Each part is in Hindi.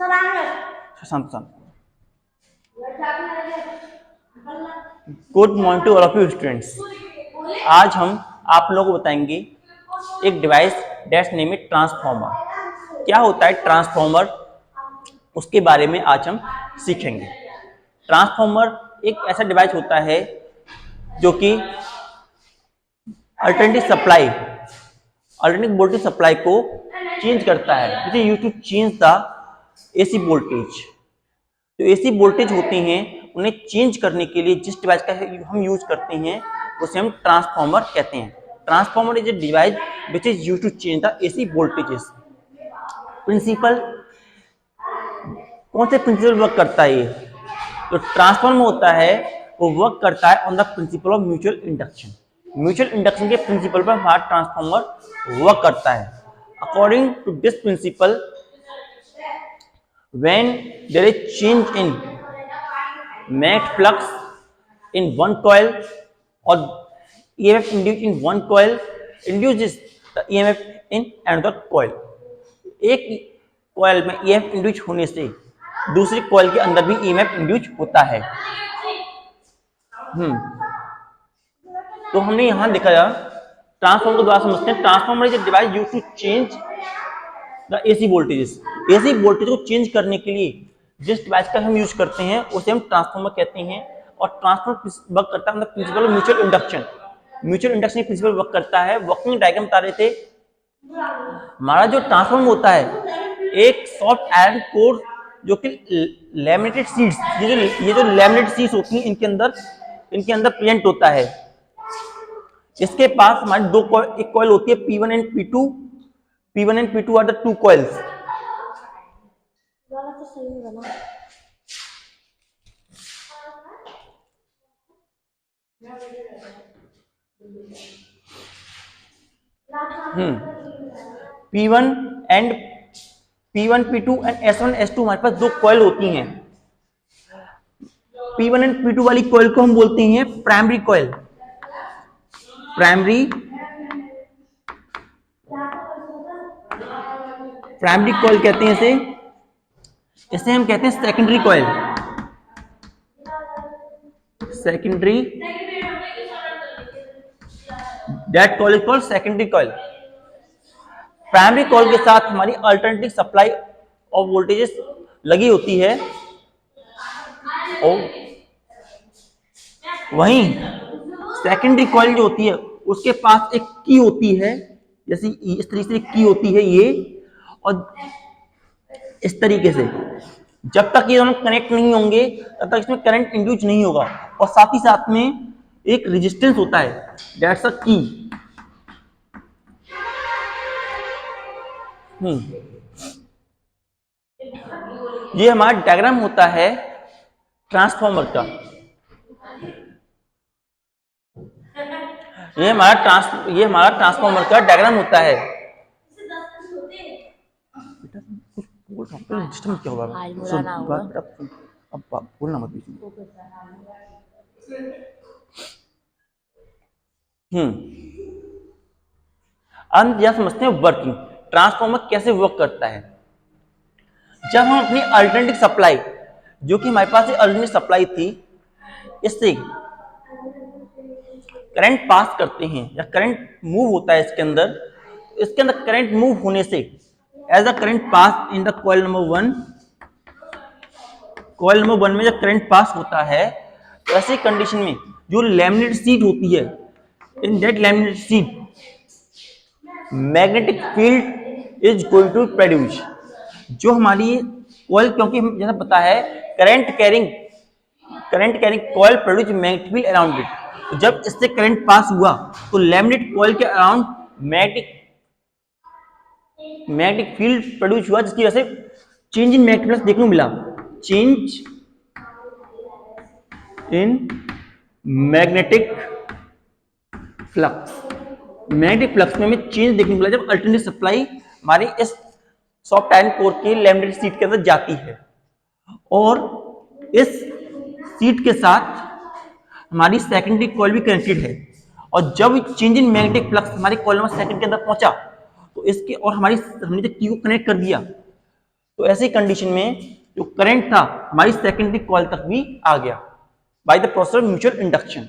शांत शांत। Good morning to all of you students. आज हम आप लोगों को बताएंगे एक device that's name is transformer. क्या होता है ट्रांसफॉर्मर, उसके बारे में आज हम सीखेंगे। ट्रांसफॉर्मर एक ऐसा डिवाइस होता है जो कि अल्टरनेटिव वोल्टेज सप्लाई को चेंज करता है। Which is used to change the AC voltage. जो एसी वोल्टेज होते हैं उन्हें चेंज करने के लिए जिस डिवाइस का हम यूज करते हैं उसे हम ट्रांसफॉर्मर कहते हैं। Transformer is a device which is used to change the AC voltages. Principle, कौन से प्रिंसिपल वर्क करता है ये? तो ट्रांसफॉर्मर होता है वो वर्क करता है on the principle of mutual induction. Mutual induction के प्रिंसिपल पर हमारा ट्रांसफॉर्मर वर्क करता है। According to this principle, when there is change in magnetic flux in one coil or EMF induced in one coil induces the EMF in another coil। एक कॉइल में EMF इंड्यूस होने से दूसरी कॉइल के अंदर भी EMF इंड्यूस होता है। तो हमने यहां देखा ट्रांसफॉर्मर को द्वारा समझते हैं। Transformer is a device used to change the AC voltages. AC voltage को चेंज करने के लिए जिस डिवाइस का हम यूज करते हैं उसे हम ट्रांसफॉर्मर कहते हैं। और ट्रांसफॉर्मर वर्क करता है principal of mutual induction. Mutual induction principal work करता है। वर्किंग डायग्राम बता रहे थे। हमारा जो ट्रांसफॉर्मर होता है एक सॉफ्ट आयरन कोर जो कि लैमिनेटेड शीट्स, ये जो लैमिनेटेड शीट्स होती हैं इनके अंदर प्रेजेंट होता है। इसके पास हमारी एक कॉइल होती है P1 and P2। P1 and P2 are the two coils। P1 and P1 P2 and S1 S2 हमारे पास दो कॉइल होती हैं। P1 and P2 वाली कॉइल को हम बोलते हैं प्राइमरी कॉइल। प्राइमरी कॉइल कहते हैं इसे हम कहते हैं secondary coil. Secondary, that coil is called secondary coil. Primary coil के साथ हमारी अल्टरनेटिव सप्लाई ऑफ वोल्टेजेस लगी होती है और वहीं सेकेंडरी कॉइल जो होती है उसके पास एक की होती है, जैसे इस तरीके से की होती है ये, और इस तरीके से जब तक ये दोनों कनेक्ट नहीं होंगे तब तक इसमें करंट इंड्यूस नहीं होगा। और साथ ही साथ में एक रेजिस्टेंस होता है, दैट्स अ की। ये हमारा डायग्राम होता है ट्रांसफॉर्मर का। ये हमारा ट्रांसफॉर्मर का डायग्राम होता है। डिस्टर्ब क्या होगा? अब बोलना मत बीच में। अब यह समझते हैं वर्किंग, ट्रांसफॉर्मर कैसे वर्क करता है। जब हम अपनी अल्टरनेटिव सप्लाई, जो कि हमारे पास अल्टरनेटिव सप्लाई थी, इससे करंट पास करते हैं या करंट मूव होता है इसके अंदर करंट मूव होने से as the current pass in the coil number 1, coil number 1 में जब करंट पास होता है तो ऐसी कंडीशन में जो लैमिनेटेड शीट होती है, in that laminated sheet magnetic field is going to produce. जो हमारी कॉइल, क्योंकि जैसा पता है current carrying coil produce magnetic field around it. तो जब इससे करंट पास हुआ तो लैमिनेटेड कॉइल के अराउंड मैग्नेटिक फील्ड प्रोड्यूस हुआ, जिसकी वजह से चेंज इन मैग्नेटिक फ्लक्स देखने को मिला। Change in magnetic flux, magnetic flux में हमें चेंज देखने को मिला जब अल्टरनेटिव सप्लाई हमारी इस सॉफ्ट आयरन कोर की लैमिनेटेड शीट के अंदर जाती है और इस शीट के साथ हमारी सेकेंडरी कॉइल भी कनेक्टेड है। और जब चेंज इन मैग्नेटिक फ्लक्स हमारी कॉइल नंबर सेकंड के अंदर पहुंचा तो इसके और हमने जब की को कनेक्ट कर दिया तो ऐसी कंडीशन में जो करंट था हमारी सेकेंडरी कॉइल तक भी आ गया by the process of mutual induction.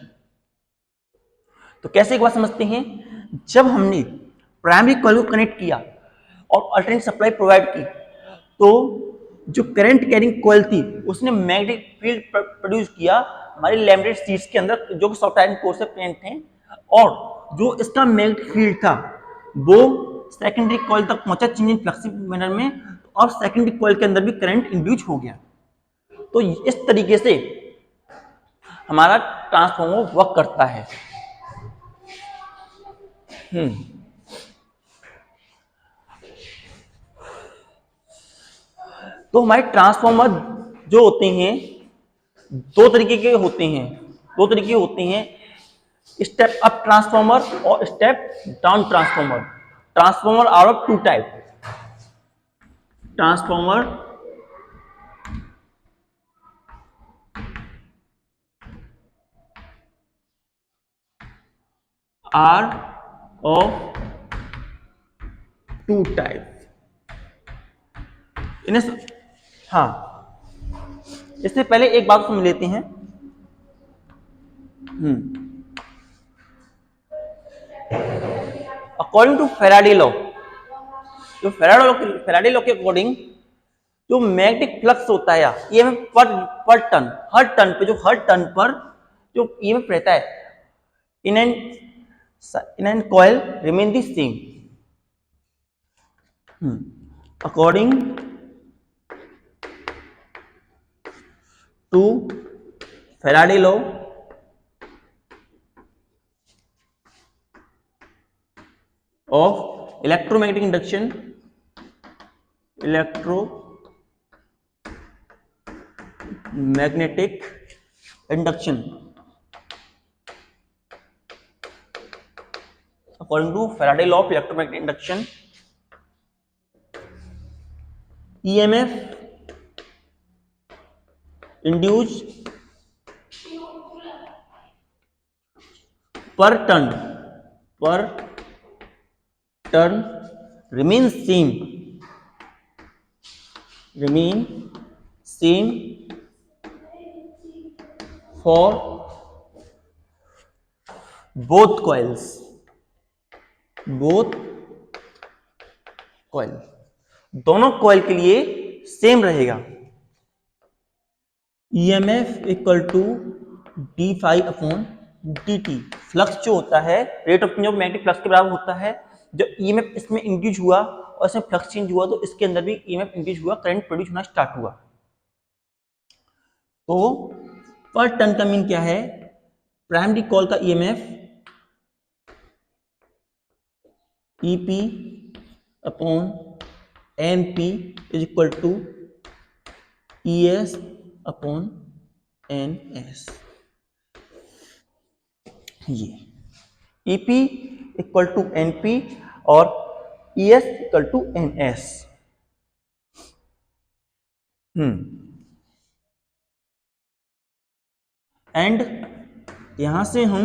तो कैसे एक बात समझते हैं, जब हमने प्राइमरी कॉइल को कनेक्ट किया और अल्टरनेट सप्लाई प्रोवाइड की तो जो करंट कैरिंग कॉइल थी उसने मैग्नेटिक फील्ड प्रोड्यूस किया हमारी लैमिनेटेड शीट्स के अंदर जो कि सॉफ्ट आयरन कोर से प्रेजेंट थे, और जो इसका मैग्नेटिक फील्ड था वो सेकेंडरी कॉइल तक पहुंचा चेंज इन फ्लक्सिबल मैनर में, और सेकेंडरी कॉइल के अंदर भी करंट इंड्यूस हो गया। तो इस तरीके से हमारा ट्रांसफार्मर वर्क करता है। तो हमारे ट्रांसफार्मर जो होते हैं दो तरीके के होते हैं, स्टेप अप ट्रांसफार्मर और step down transformer. Transformer are of two type, transformer are of two type. इन्हें हाँ, इससे पहले एक बात समझ लेते हैं। अकॉर्डिंग टू फैराडे लॉ, जो फैराडे लॉ के अकॉर्डिंग जो मैग्नेटिक फ्लक्स होता है ईएमएफ पर टन, हर टन पर जो ईएमएफ रहता है in N coil remain the same. According to Faraday law of electromagnetic induction, according to Faraday law of electromagnetic induction, EMF induced per turn remain same for both coils, दोनों कॉइल के लिए सेम रहेगा। EMF equal to d∅/dt, flux जो होता है rate of change of magnetic flux के बराबर होता है। जब EMF इसमें इंड्यूस हुआ और इसमें फ्लक्स चेंज हुआ तो इसके अंदर भी EMF इंड्यूस हुआ, करंट प्रोड्यूस होना स्टार्ट हुआ। तो पर टन का मीन क्या है, प्राइमरी कॉइल का EMF EP/NP is equal to ES/NS। ये EP इक्वल टू NP और ES equal to NS। And यहां से हम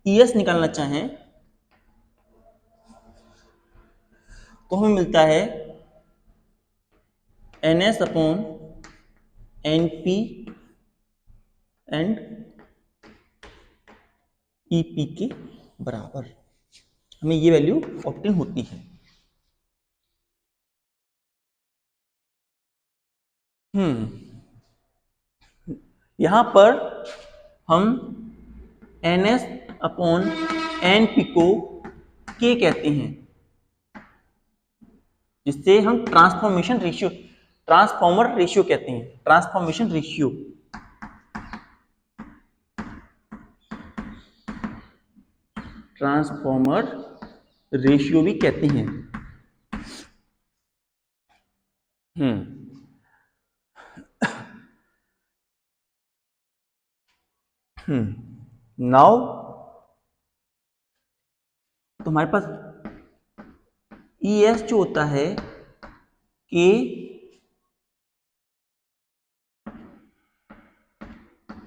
ES निकालना चाहें तो हमें मिलता है NS/NP एंड EP के बराबर, हमें ये वैल्यू ऑब्टेन होती है। यहां पर हम NS/NP को K कहते हैं, जिससे हम ट्रांसफॉर्मर रेशियो कहते हैं, ट्रांसफॉर्मेशन रेशियो भी कहते हैं। नाउ तो हमारे पास ES जो होता है K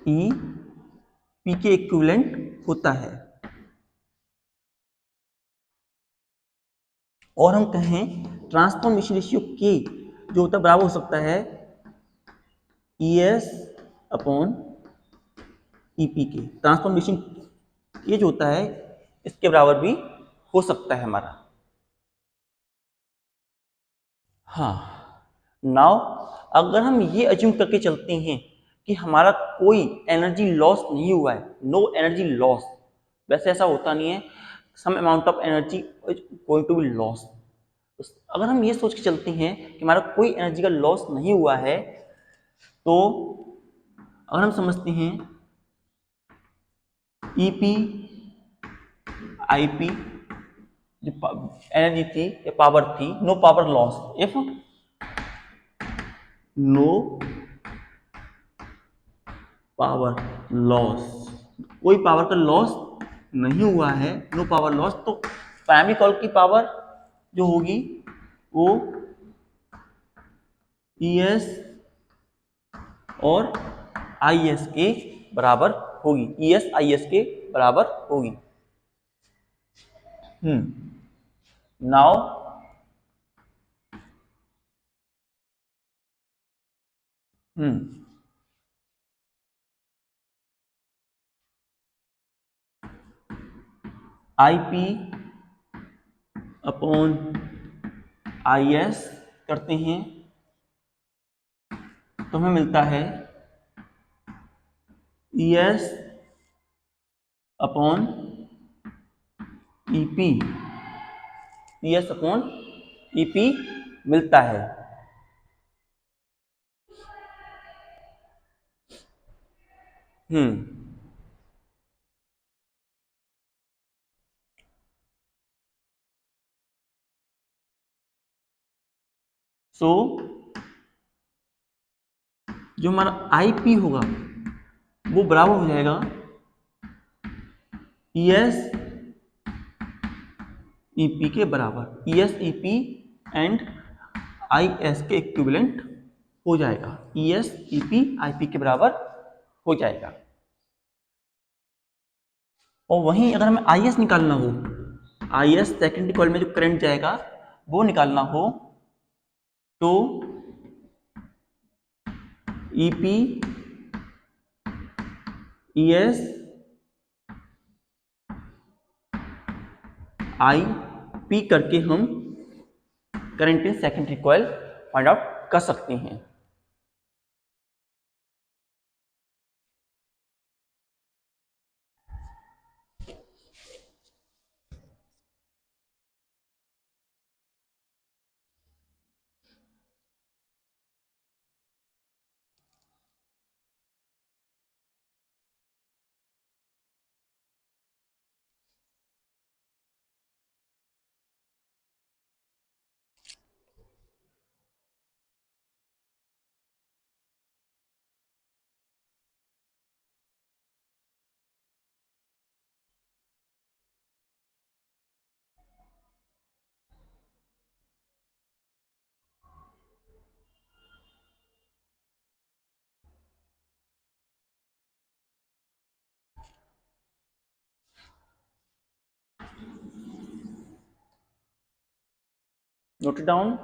E P के इक्विवेलेंट होता है, और हम कहें ट्रांसफॉर्मेशन रेशियो के जो होता है बराबर हो सकता है ES अपॉन EP के। ट्रांसफॉर्मेशन ये जो होता है इसके बराबर भी हो सकता है हमारा। हाँ, नाउ अगर हम ये अज्यूम करके चलते हैं कि हमारा कोई एनर्जी लॉस नहीं हुआ है, नो एनर्जी लॉस, वैसे ऐसा होता नहीं है, some amount of energy going to be loss. अगर हम ये सोच के चलते हैं कि हमारा कोई एनर्जी का लॉस नहीं हुआ है, तो अगर हम समझते हैं EP IP जो एनर्जी थी या पावर थी, no power loss, if no power loss, कोई पावर का लॉस नहीं हुआ है, नो पावर लॉस, तो प्राइमरी कॉइल की पावर जो होगी वो ES और IS के बराबर होगी, ES IS के बराबर होगी। नाउ IP अपॉन IS करते हैं तो हमें मिलता है ES upon EP, ES upon EP मिलता है। सो जो हमारा IP होगा वो बराबर हो जाएगा ES EP के बराबर, ES EP एंड IS के इक्विवेलेंट हो जाएगा, ES EP IP के बराबर हो जाएगा। और वहीं अगर हमें IS निकालना हो, IS सेकेंडरी कॉइल में जो करंट जाएगा वो निकालना हो, तो EP ES IP करके हम current in secondary coil find out कर सकते हैं। Note it down.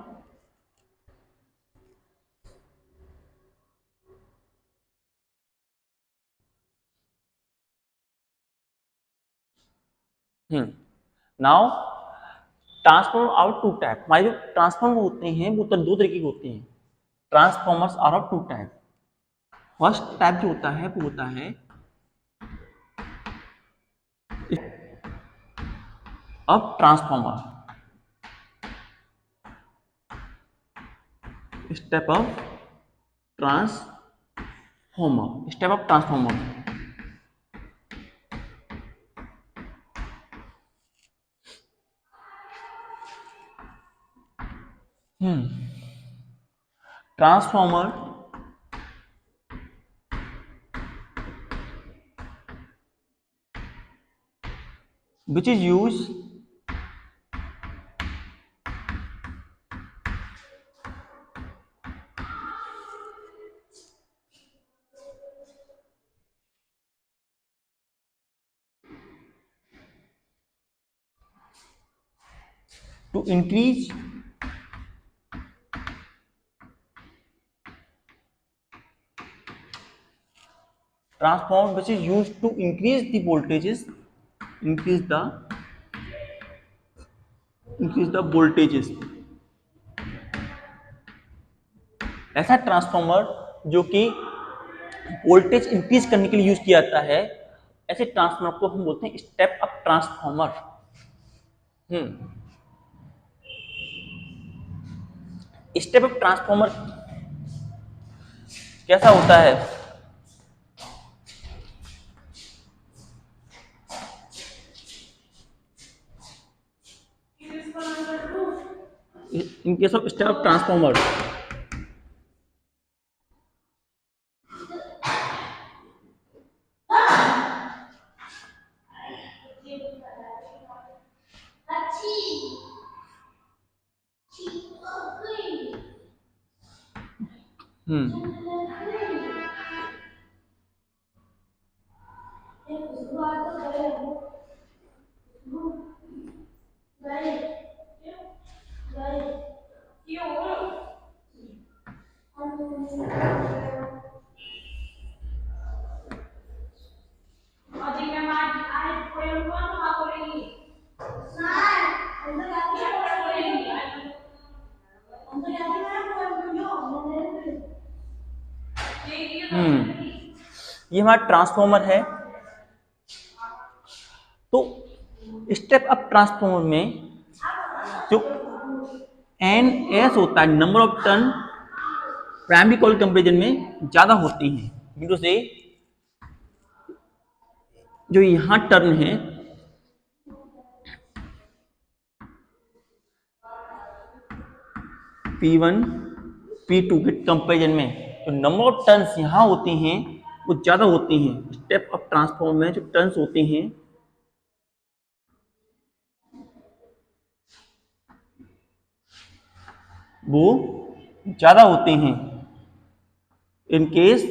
Now transformer are two type, हमारे जो ट्रांसफॉर्मर होते हैं वो तो दो तरीके के होते हैं। Transformers are of two type. First type जो होता है वो होता है अब transformer, step up transformer, step up transformer. Transformer which is used to increase transformer which is used to increase the voltages, increase the voltages. ऐसा ट्रांसफॉर्मर जो कि वोल्टेज इंक्रीज करने के लिए यूज किया जाता है, ऐसे ट्रांसफॉर्मर को हम बोलते हैं step up transformer. Step up transformer कैसा होता है? In case of step up transformer, ये हमारा ट्रांसफॉर्मर है। तो स्टेप अप ट्रांसफॉर्मर में जो एन एस होता है, number of turn primary coil comparison में ज्यादा होती हैं। मीन टू से जो यहां टर्न है P1 P2 के कंपेरिजन में जो नंबर ऑफ टर्न्स यहां होती हैं वो ज्यादा होती हैं। स्टेप अप ट्रांसफॉर्मर में जो टर्न्स होते हैं वो ज्यादा होते हैं। इन केस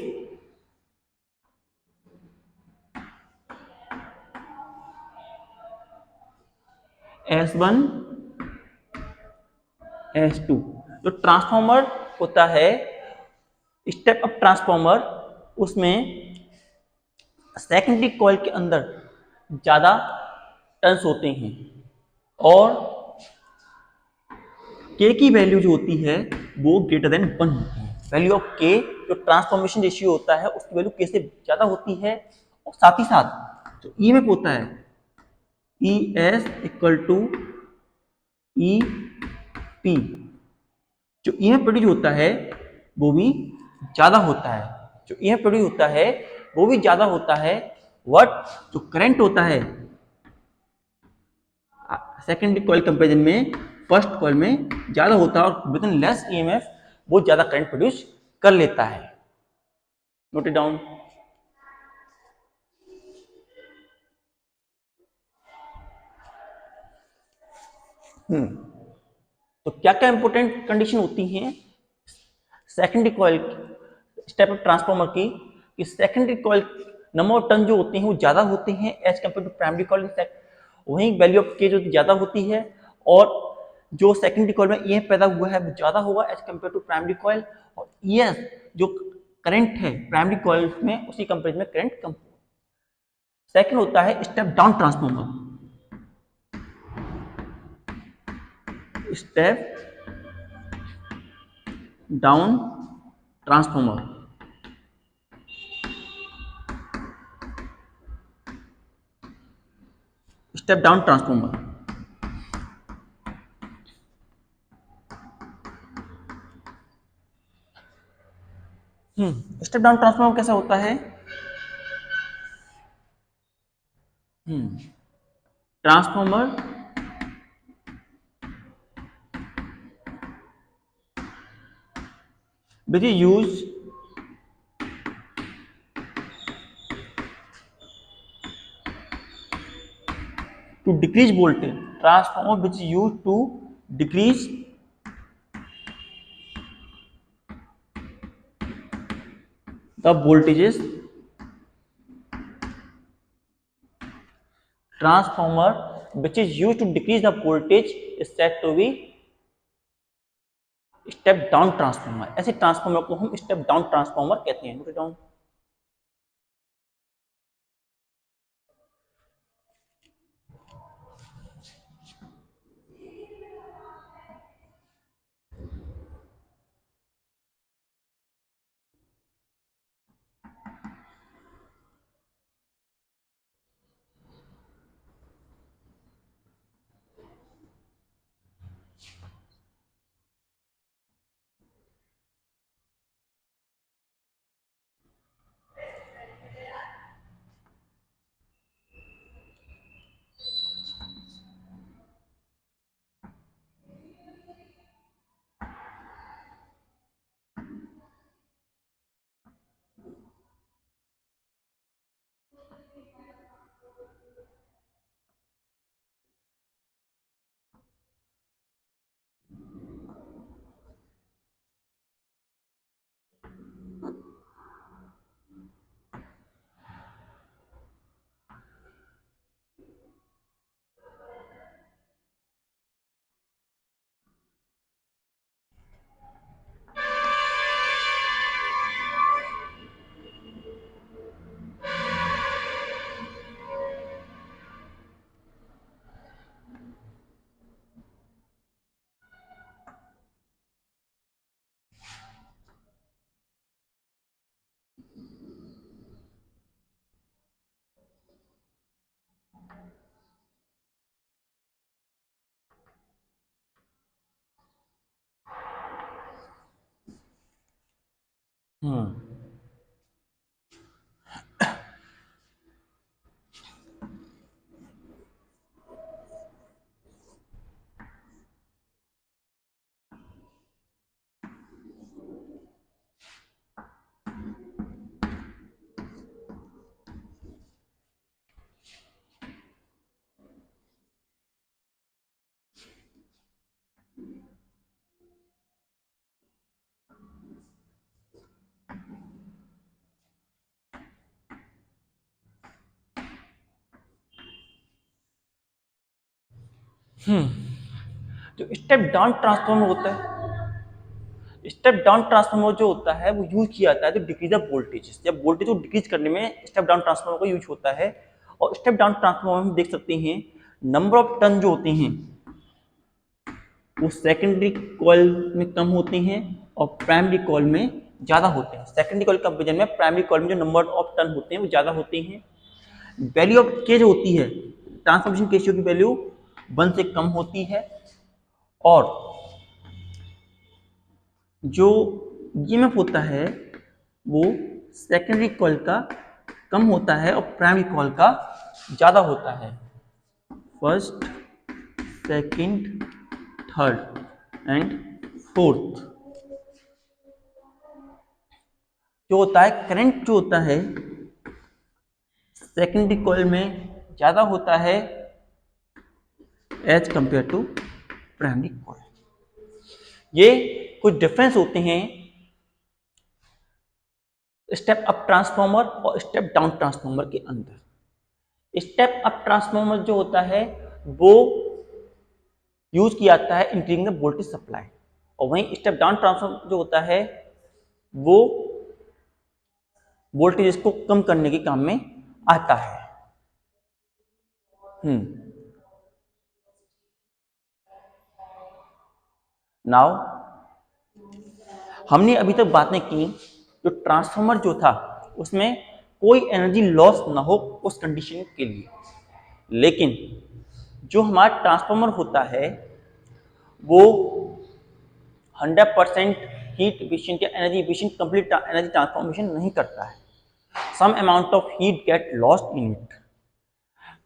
S1 S2 जो ट्रांसफॉर्मर होता है स्टेप अप ट्रांसफॉर्मर, उसमें सेकेंडरी कॉइल के अंदर ज्यादा टर्न्स होते हैं और के की वैल्यू जो होती है वो ग्रेटर देन 1 होती है। वैल्यू ऑफ के जो ट्रांसफॉर्मेशन रेशियो होता है उसकी वैल्यू के से ज्यादा होती है। और साथ ही साथ जो ईएमएफ होता है E S equal to E P, जो ईएमएफ प्रोड्यूस होता है वो भी ज्यादा होता है। जो ईएमएफ प्रोड्यूस होता है वो भी ज्यादा होता है। व्हाट जो करंट होता है सेकेंडरी कॉइल कंपेरिजन में फर्स्ट कॉइल में ज्यादा होता है और विद इन लेस ईएमएफ वो ज्यादा करंट प्रोड्यूस कर लेता है। Note it down. तो क्या क्या इंपॉर्टेंट कंडीशन होती हैं secondary coil step up transformer की? कि secondary coil number of turn जो होते हैं वो ज्यादा होते हैं as compare to primary coil. वहीं वैल्यू ऑफ के जो ज्यादा होती है और जो सेकेंडरी कॉइल में ईएमएफ पैदा हुआ है वो ज्यादा होगा as compare to primary coil. और ईएस जो करंट है प्राइमरी कॉइल में उसी कंपेरिजन में करंट कम। सेकेंड होता है step down transformer. Step down transformer, step down transformer step down transformer कैसा होता है? Transformer which is used to decrease voltage, transformer which is used to decrease the voltages, transformer which is used to decrease the voltage is said to be step down transformer। ऐसे ट्रांसफॉर्मर को हम स्टेप डाउन ट्रांसफॉर्मर कहते हैं। हम्म जो स्टेप डाउन ट्रांसफॉर्मर होता है, स्टेप डाउन ट्रांसफार्मर जो होता है वो यूज किया जाता है तो डिक्रीज ऑफ वोल्टेज, जब वोल्टेज को डिक्रीज करने में स्टेप डाउन ट्रांसफार्मर का यूज होता है। और स्टेप डाउन ट्रांसफार्मर में हम देख सकते हैं नंबर ऑफ टर्न जो होते हैं वो सेकेंडरी कॉइल में कम होते हैं और प्राइमरी कॉइल में ज्यादा होते हैं। सेकेंडरी कॉइल कंपेरिजन में प्राइमरी कॉइल में जो नंबर ऑफ टर्न होते हैं वो ज्यादा होते हैं। वैल्यू ऑफ के जो होती है, ट्रांसफॉर्मेशन केशियो की वैल्यू 1 से कम होती है। और जो ईएमएफ होता है वो सेकेंडरी कॉइल का कम होता है और प्राइमरी कॉइल का ज्यादा होता है। First, second, third and fourth जो होता है, करंट जो होता है सेकेंडरी कॉइल में ज्यादा होता है as compare to primary coil. ये कुछ डिफरेंस होते हैं स्टेप अप ट्रांसफार्मर और स्टेप डाउन ट्रांसफार्मर के अंदर। स्टेप अप ट्रांसफार्मर जो होता है वो यूज किया जाता है इंक्रीजिंग द वोल्टेज सप्लाई, और वहीं स्टेप डाउन ट्रांसफार्मर जो होता है वो वोल्टेज को कम करने के काम में आता है। नाउ हमने अभी तक बातें की जो ट्रांसफार्मर जो था उसमें कोई एनर्जी लॉस ना हो उस कंडीशन के लिए, लेकिन जो हमारा ट्रांसफार्मर होता है वो 100% हीट एफिशिएंट या energy efficient complete energy transformation नहीं करता है। Some amount of heat get lost in it.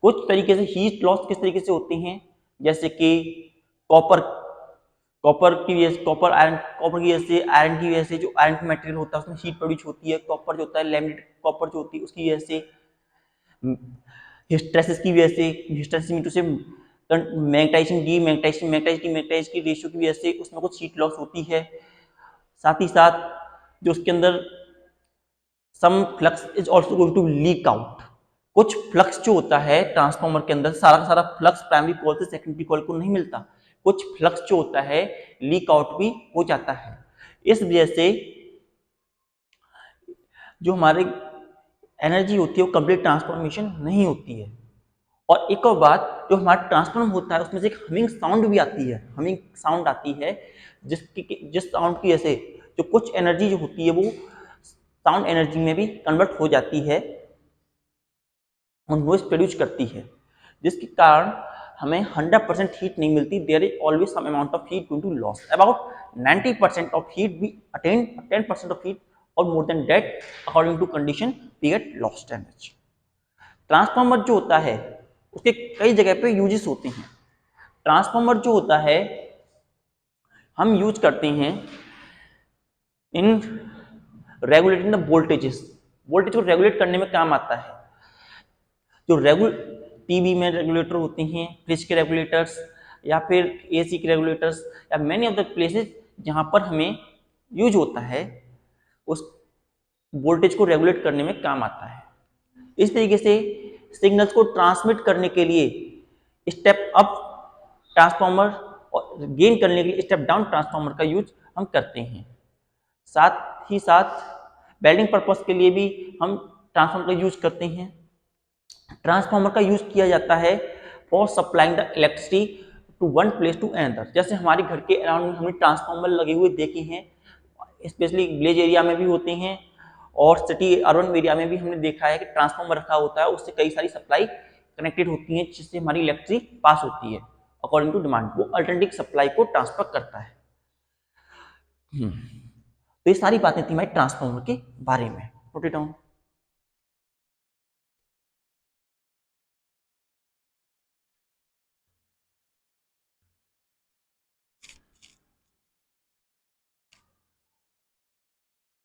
कुछ तरीके से हीट लॉस किस तरीके से होती हैं, जैसे कि कॉपर कॉपर की वजह से, कॉपर की वजह से, आयरन की वजह से, जो आयरन मटेरियल होता है उसमें हीट प्रोड्यूस होती है। कॉपर जो होता है, लैमिनेटेड कॉपर जो होती है उसकी वजह से, हिस्टेरेसिस की वजह से, हिस्टेरेसिस मीटर से मैग्नेटाइजेशन डी मैग्नेटाइजेशन मैग्नेटाइज की मैग्नेटाइज की रेशियो की वजह से उसमें कुछ हीट लॉस होती है। साथ ही साथ जो उसके अंदर some flux is also going to leak out. कुछ फ्लक्स जो होता है ट्रांसफार्मर के अंदर, सारा का सारा फ्लक्स प्राइमरी कॉइल से सेकेंडरी कॉइल को नहीं मिलता, कुछ फ्लक्स जो होता है लीक आउट भी हो जाता है। इस वजह से जो हमारी एनर्जी होती है वो कंप्लीट ट्रांसफॉर्मेशन नहीं होती है। और एक और बात, जो हमारा ट्रांसफॉर्म होता है उसमें से एक हमिंग साउंड भी आती है, हमिंग साउंड आती है जिस साउंड की वजह से जो कुछ एनर्जी जो होती है वो साउंड एनर्जी में भी कन्वर्ट हो जाती है और नॉइज प्रोड्यूस करती है, जिसके कारण हमें 100% हीट नहीं मिलती। There is always some amount of heat going to loss. About 90% of heat we attain, 10% of heat और more than that according to condition we get lost energy. Transformer जो होता है उसके कई जगह पे यूजेस होते हैं। ट्रांसफार्मर जो होता है हम यूज करते हैं इन रेगुलेटिंग द वोल्टेजेस, वोल्टेज को रेगुलेट करने में काम आता है। जो टीवी में रेगुलेटर होते हैं, फ्रिज के रेगुलेटर्स या फिर एसी के रेगुलेटर्स या मैनी ऑफ द प्लेसेस जहां पर हमें यूज होता है उस वोल्टेज को रेगुलेट करने में काम आता है। इस तरीके से सिग्नल्स को ट्रांसमिट करने के लिए स्टेप अप ट्रांसफार्मर और गेन करने के लिए स्टेप डाउन ट्रांसफार्मर का यूज हम करते हैं। साथ ही साथ वेल्डिंग पर्पस के लिए भी हम ट्रांसफार्मर का यूज करते हैं। ट्रांसफार्मर का यूज किया जाता है for supplying the electricity to one place to another. जैसे हमारे घर के अराउंड में हमने ट्रांसफार्मर लगे हुए देखे हैं, स्पेशली विलेज एरिया में भी होते हैं और सिटी अर्बन एरिया में भी हमने देखा है कि ट्रांसफार्मर रखा होता है, उससे कई सारी सप्लाई कनेक्टेड होती है जिससे हमारी इलेक्ट्रिसिटी पास होती है अकॉर्डिंग टू डिमांड। वो अल्टरनेटिव सप्लाई को ट्रांसफर करता है। तो ये सारी बातें थी हमारी ट्रांसफार्मर के बारे में। Note it down.